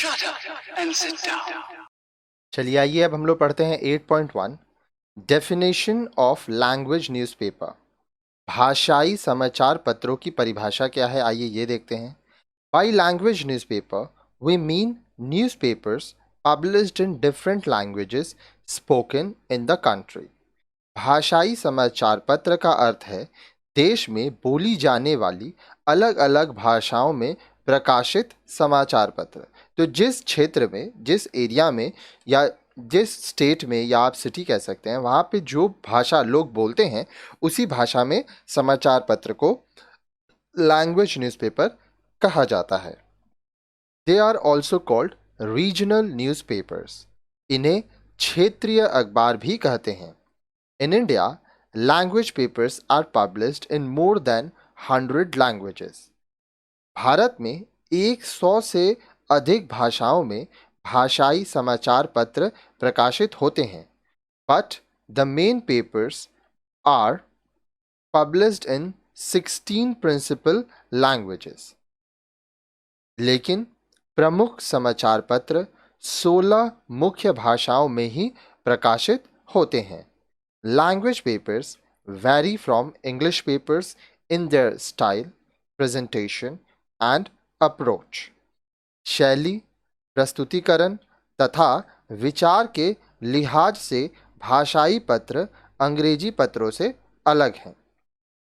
Shut up and sit down. चलिए आइए अब हम लोग पढ़ते हैं 8.1 डेफिनेशन ऑफ लैंग्वेज न्यूज़पेपर। भाषाई समाचार पत्रों की परिभाषा क्या है, आइए ये देखते हैं। By language newspaper we mean newspapers published in different languages spoken in the country. भाषाई समाचार पत्र का अर्थ है देश में बोली जाने वाली अलग अलग भाषाओं में प्रकाशित समाचार पत्र। तो जिस क्षेत्र में, जिस एरिया में या जिस स्टेट में, या आप सिटी कह सकते हैं, वहाँ पे जो भाषा लोग बोलते हैं उसी भाषा में समाचार पत्र को लैंग्वेज न्यूज़पेपर कहा जाता है। They are also called regional newspapers. इन्हें क्षेत्रीय अखबार भी कहते हैं। In India, language papers are published in more than 100 languages. Bharat में 100 से अधिक भाषाओं में भाषाई समाचार पत्र प्रकाशित होते हैं। But the main papers are published in 16 principal languages. लेकिन प्रमुख समाचार पत्र 16 मुख्य भाषाओं में ही प्रकाशित होते हैं। Language papers vary from English papers in their style, presentation and approach. शैली, प्रस्तुतिकरण तथा विचार के लिहाज से भाषाई पत्र अंग्रेजी पत्रों से अलग हैं।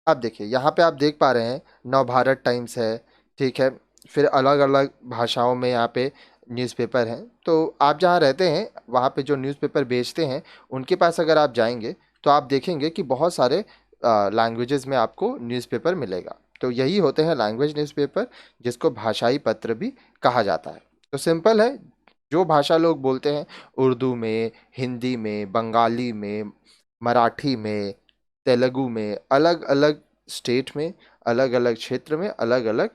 अब देखिए यहाँ पे आप देख पा रहे हैं नवभारत टाइम्स है, ठीक है, फिर अलग अलग भाषाओं में यहाँ पे न्यूज़पेपर हैं। तो आप जहाँ रहते हैं वहाँ पे जो न्यूज़पेपर बेचते हैं उनके पास अगर आप जाएंगे तो आप देखेंगे कि बहुत सारे लैंग्वेजेस में आपको न्यूज़पेपर मिलेगा। तो यही होते हैं लैंग्वेज न्यूज़पेपर, जिसको भाषाई पत्र भी कहा जाता है। तो सिंपल है, जो भाषा लोग बोलते हैं, उर्दू में, हिंदी में, बंगाली में, मराठी में, तेलुगु में, अलग अलग स्टेट में, अलग अलग क्षेत्र में अलग अलग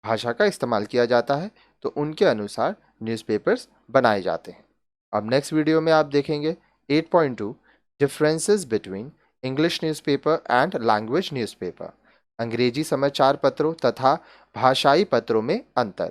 भाषा का इस्तेमाल किया जाता है। तो उनके अनुसार न्यूज़पेपर्स बनाए जाते हैं। अब नेक्स्ट वीडियो में आप देखेंगे 8.2 differences between English newspaper and language newspaper. अंग्रेजी समाचार पत्रों तथा भाषाई पत्रों में अंतर।